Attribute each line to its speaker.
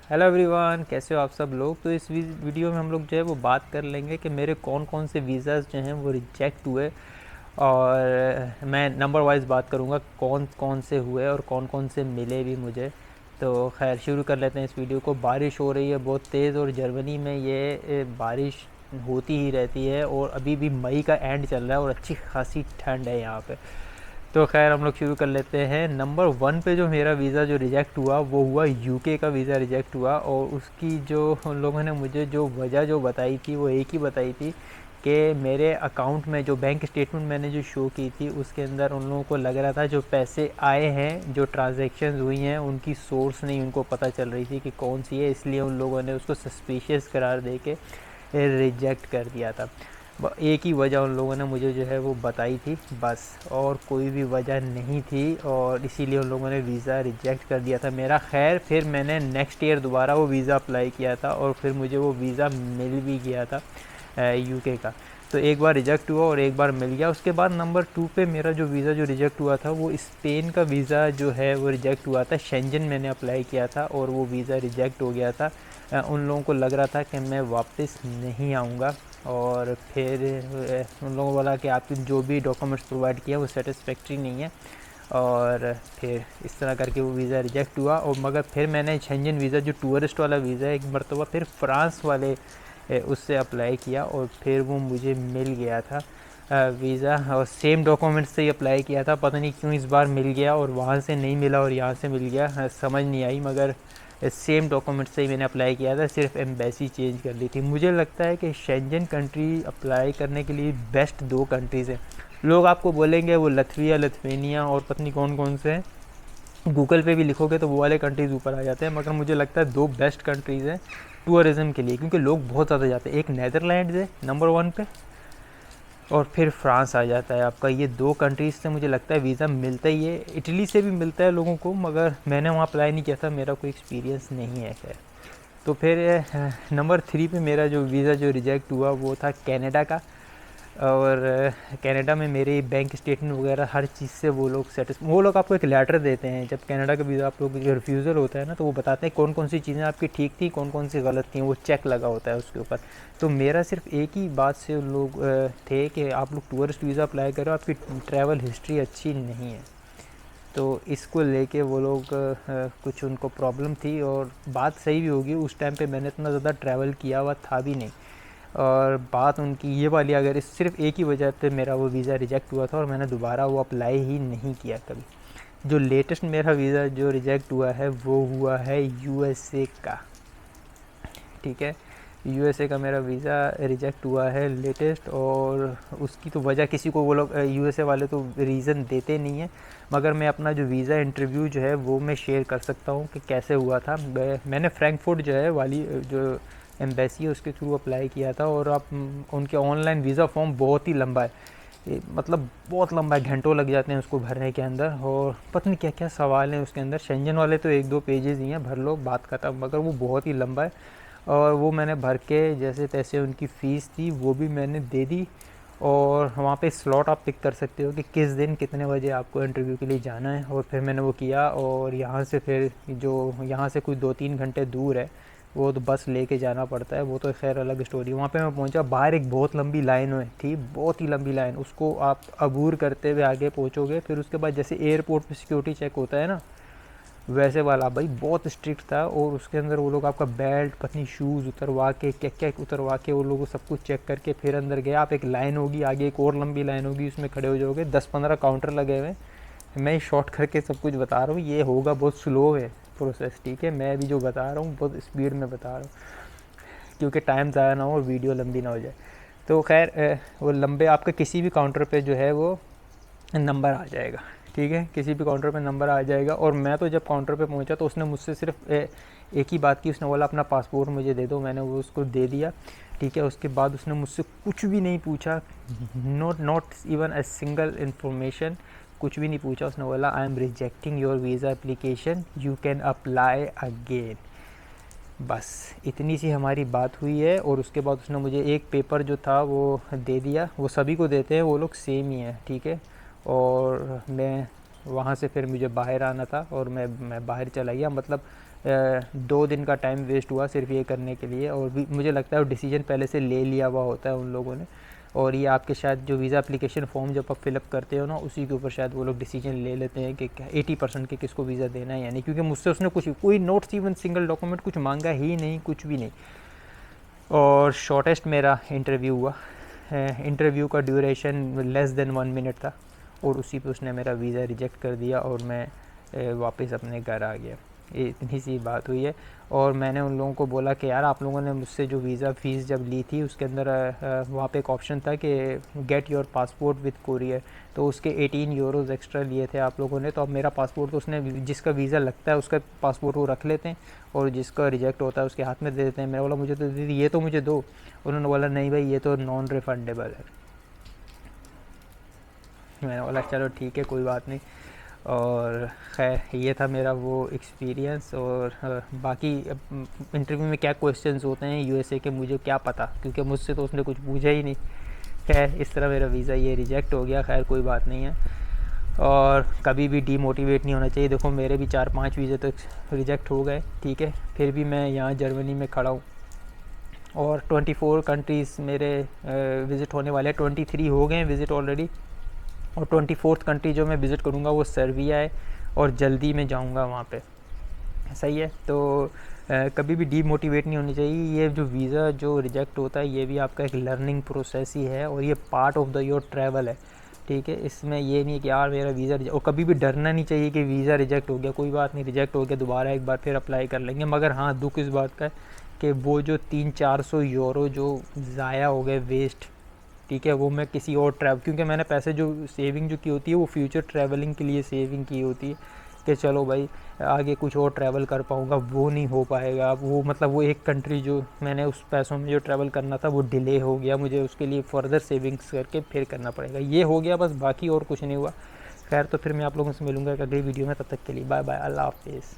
Speaker 1: Hello everyone, कैसे हो आप सब लोग। तो इस वीडियो में हम लोग जो है वो बात कर लेंगे कि मेरे कौन कौन से वीज़ाज़ जो हैं वो रिजेक्ट हुए। और मैं नंबर वाइज बात करूँगा कौन कौन से हुए और कौन कौन से मिले भी मुझे। तो खैर शुरू कर लेते हैं इस वीडियो को। बारिश हो रही है बहुत तेज़ और जर्मनी में ये बारिश होती ही रहती है और अभी भी मई का एंड चल रहा है और अच्छी खासी ठंड है यहाँ पे। तो खैर हम लोग शुरू कर लेते हैं। नंबर 1 पे जो मेरा वीज़ा जो रिजेक्ट हुआ वो हुआ यूके का वीज़ा रिजेक्ट हुआ। और उसकी जो उन लोगों ने मुझे जो वजह जो बताई थी वो एक ही बताई थी कि मेरे अकाउंट में जो बैंक स्टेटमेंट मैंने जो शो की थी उसके अंदर उन लोगों को लग रहा था जो पैसे आए हैं, जो ट्रांजैक्शंस हुई हैं, उनकी सोर्स नहीं उनको पता चल रही थी कि कौन सी है, इसलिए उन लोगों ने उसको सस्पिशियस करार दे के रिजेक्ट कर दिया था। एक ही वजह उन लोगों ने मुझे जो है वो बताई थी बस, और कोई भी वजह नहीं थी और इसीलिए उन लोगों ने वीज़ा रिजेक्ट कर दिया था मेरा। खैर फिर मैंने नेक्स्ट ईयर दोबारा वो वीज़ा अप्लाई किया था और फिर मुझे वो वीज़ा मिल भी गया था यूके का। तो एक बार रिजेक्ट हुआ और एक बार मिल गया। उसके बाद नंबर 2 पे मेरा जो वीज़ा जो रिजेक्ट हुआ था वो स्पेन का वीज़ा जो है वो रिजेक्ट हुआ था। शेंजन मैंने अप्लाई किया था और वो वीज़ा रिजेक्ट हो गया था। उन लोगों को लग रहा था कि मैं वापस नहीं आऊँगा और फिर उन लोगों को बोला कि आपकी जो भी डॉक्यूमेंट्स प्रोवाइड किया वो सेटिस्फैक्ट्री नहीं है और फिर इस तरह करके वो वीज़ा रिजेक्ट हुआ। और मगर फिर मैंने शेंजन वीज़ा जो टूरिस्ट वाला वीज़ा है एक मरतबा फिर फ्रांस वाले उससे अप्लाई किया और फिर वो मुझे मिल गया था वीज़ा। और सेम डॉक्यूमेंट्स से ही अप्लाई किया था, पता नहीं क्यों इस बार मिल गया और वहाँ से नहीं मिला और यहाँ से मिल गया, समझ नहीं आई। मगर सेम डॉक्यूमेंट से ही मैंने अप्लाई किया था, सिर्फ एम्बेसी चेंज कर ली थी। मुझे लगता है कि शेंजन कंट्री अप्लाई करने के लिए बेस्ट 2 कंट्रीज़ हैं। लोग आपको बोलेंगे वो लथविया, लिथुआनिया और पता नहीं कौन कौन से हैं, गूगल पे भी लिखोगे तो वो वाले कंट्रीज़ ऊपर आ जाते हैं। मगर मुझे लगता है 2 बेस्ट कंट्रीज़ हैं टूरिज़्म के लिए, क्योंकि लोग बहुत ज़्यादा जाते हैं। एक नेदरलैंड्स है नंबर 1 पे और फिर फ्रांस आ जाता है आपका। ये 2 कंट्रीज़ से मुझे लगता है वीज़ा मिलता ही है। इटली से भी मिलता है लोगों को, मगर मैंने वहाँ अप्लाई नहीं किया था, मेरा कोई एक्सपीरियंस नहीं है। खैर तो फिर नंबर 3 पे मेरा जो वीज़ा जो रिजेक्ट हुआ वो था कनाडा का। और कनाडा में मेरे बैंक स्टेटमेंट वगैरह हर चीज़ से वो लोग आपको एक लेटर देते हैं जब कनाडा का वीज़ा आप लोग जो रिफ्यूज़ल होता है ना, तो वो बताते हैं कौन कौन सी चीज़ें आपकी ठीक थी, कौन कौन सी गलत थी, वो चेक लगा होता है उसके ऊपर। तो मेरा सिर्फ एक ही बात से उन लोग थे कि आप लोग टूरिस्ट वीज़ा अप्लाई करो, आपकी ट्रैवल हिस्ट्री अच्छी नहीं है। तो इसको लेके वो लोग कुछ उनको प्रॉब्लम थी और बात सही भी होगी। उस टाइम पे मैंने इतना ज़्यादा ट्रैवल किया हुआ था भी नहीं। और बात उनकी ये वाली, अगर इस सिर्फ एक ही वजह से मेरा वो वीज़ा रिजेक्ट हुआ था और मैंने दोबारा वो अप्लाई ही नहीं किया कभी। जो लेटेस्ट मेरा वीज़ा जो रिजेक्ट हुआ है वो हुआ है यूएसए का। ठीक है, यूएसए का मेरा वीज़ा रिजेक्ट हुआ है लेटेस्ट। और उसकी तो वजह किसी को, वो लोग यूएसए वाले तो रीज़न देते नहीं हैं। मगर मैं अपना जो वीज़ा इंटरव्यू जो है वो मैं शेयर कर सकता हूँ कि कैसे हुआ था। मैंने फ्रैंकफर्ट जो है वाली जो एम्बेसी है उसके थ्रू अप्लाई किया था। और आप उनके ऑनलाइन वीज़ा फॉर्म बहुत ही लंबा है, मतलब बहुत लंबा है, घंटों लग जाते हैं उसको भरने के अंदर। और पता नहीं क्या क्या सवाल हैं उसके अंदर। शेंजन वाले तो 1-2 पेजेस ही हैं, भर लो बात खत्म, मगर वो बहुत ही लंबा है। और वो मैंने भर के जैसे तैसे उनकी फ़ीस थी वो भी मैंने दे दी। और वहाँ पे स्लॉट आप पिक कर सकते हो कि किस दिन कितने बजे आपको इंटरव्यू के लिए जाना है। और फिर मैंने वो किया और यहाँ से फिर जो यहाँ से कोई 2-3 घंटे दूर है, वो तो बस लेके जाना पड़ता है, वो तो खैर अलग स्टोरी। वहाँ पे मैं पहुँचा, बाहर एक बहुत लंबी लाइन हुई थी, बहुत ही लंबी लाइन। उसको आप अबूर करते हुए आगे पहुँचोगे, फिर उसके बाद जैसे एयरपोर्ट पे सिक्योरिटी चेक होता है ना, वैसे वाला भाई बहुत स्ट्रिक्ट था। और उसके अंदर वो लोग आपका बेल्ट, पत्नी शूज़ उतरवा के, क्या क्या उतरवा के वो लोग सब कुछ चेक करके फिर अंदर गया। आप एक लाइन होगी, आगे एक और लंबी लाइन होगी, उसमें खड़े हो जाओगे। 10-15 काउंटर लगे हुए। मैं शॉर्ट करके सब कुछ बता रहा हूँ, ये होगा बहुत स्लो है प्रोसेस, ठीक है। मैं भी जो बता रहा हूँ बहुत स्पीड में बता रहा हूँ क्योंकि टाइम ज़्यादा ना हो और वीडियो लंबी ना हो जाए। तो खैर वो लंबे आपके किसी भी काउंटर पे जो है वो नंबर आ जाएगा, ठीक है, किसी भी काउंटर पे नंबर आ जाएगा। और मैं तो जब काउंटर पे पहुंचा तो उसने मुझसे सिर्फ एक ही बात की। उसने बोला अपना पासपोर्ट मुझे दे दो, मैंने वो उसको दे दिया, ठीक है। उसके बाद उसने मुझसे कुछ भी नहीं पूछा, not even a single information, कुछ भी नहीं पूछा। उसने बोला I am rejecting your visa application, you can apply again. बस इतनी सी हमारी बात हुई है। और उसके बाद उसने मुझे एक पेपर जो था वो दे दिया, वो सभी को देते हैं, वो लोग सेम ही है, ठीक है। और मैं वहाँ से फिर मुझे बाहर आना था और मैं बाहर चला गया। मतलब 2 दिन का टाइम वेस्ट हुआ सिर्फ ये करने के लिए। और भी मुझे लगता है वो डिसीजन पहले से ले लिया हुआ होता है उन लोगों ने, और ये आपके शायद जो वीज़ा एप्लीकेशन फॉर्म जब आप फिलअप करते हो ना, उसी के ऊपर शायद वो लोग डिसीजन ले लेते हैं कि 80% के किसको वीज़ा देना है या नहीं, क्योंकि मुझसे उसने कुछ कोई नोट्स इवन सिंगल डॉक्यूमेंट कुछ मांगा ही नहीं, कुछ भी नहीं। और शॉर्टेस्ट मेरा इंटरव्यू हुआ, इंटरव्यू का ड्यूरेशन लेस देन 1 मिनट था, और उसी पे उसने मेरा वीज़ा रिजेक्ट कर दिया और मैं वापस अपने घर आ गया। ये इतनी सी बात हुई है। और मैंने उन लोगों को बोला कि यार आप लोगों ने मुझसे जो वीज़ा फ़ीस जब ली थी उसके अंदर वहाँ पे एक ऑप्शन था कि get your passport with courier, तो उसके 18 यूरोज़ एक्स्ट्रा लिए थे आप लोगों ने। तो अब मेरा पासपोर्ट तो उसने, जिसका वीज़ा लगता है उसका पासपोर्ट वो रख लेते हैं, और जिसका रिजेक्ट होता है उसके हाथ में दे देते हैं। मैंने बोला मुझे तो दीदी ये तो मुझे दो। उन्होंने बोला नहीं भाई ये तो नॉन रिफंडेबल है। मैंने बोला चलो ठीक है कोई बात नहीं। और खैर ये था मेरा वो एक्सपीरियंस। और बाकी इंटरव्यू में क्या क्वेश्चंस होते हैं यूएसए के मुझे क्या पता, क्योंकि मुझसे तो उसने कुछ पूछा ही नहीं। खैर इस तरह मेरा वीज़ा ये रिजेक्ट हो गया। खैर कोई बात नहीं है, और कभी भी डीमोटिवेट नहीं होना चाहिए। देखो मेरे भी 4-5 वीज़े तो रिजेक्ट हो गए, ठीक है, फिर भी मैं यहाँ जर्मनी में खड़ा हूँ। और 24 कंट्रीज़ मेरे विज़िट होने वाले हैं, 23 हो गए हैं विज़िट ऑलरेडी, और 24th कंट्री जो मैं विज़िट करूँगा वो सर्बिया है, और जल्दी मैं जाऊँगा वहाँ पे। सही है, तो कभी भी डीमोटिवेट नहीं होनी चाहिए। ये जो वीज़ा जो रिजेक्ट होता है ये भी आपका एक लर्निंग प्रोसेस ही है, और ये part of the your travel है, ठीक है। इसमें ये नहीं है कि यार मेरा वीज़ा और कभी भी डरना नहीं चाहिए कि वीज़ा रिजेक्ट हो गया, कोई बात नहीं, रिजेक्ट हो गया दोबारा एक बार फिर अप्लाई कर लेंगे। मगर हाँ दुख इस बात का है कि वो जो 300-400 यूरो जो ज़ाया हो गए वेस्ट, ठीक है, वो मैं किसी और क्योंकि मैंने पैसे जो सेविंग जो की होती है वो फ्यूचर ट्रैवलिंग के लिए सेविंग की होती है कि चलो भाई आगे कुछ और ट्रैवल कर पाऊँगा, वो नहीं हो पाएगा। वो मतलब वो एक कंट्री जो मैंने उस पैसों में जो ट्रैवल करना था वो डिले हो गया, मुझे उसके लिए फ़र्दर सेविंग्स करके फिर करना पड़ेगा। ये हो गया बस, बाकी और कुछ नहीं हुआ। खैर तो फिर मैं आप लोगों से मिलूँगा एक अगली वीडियो में, तब तक के लिए बाय बाय, अल्लाह हाफिज़।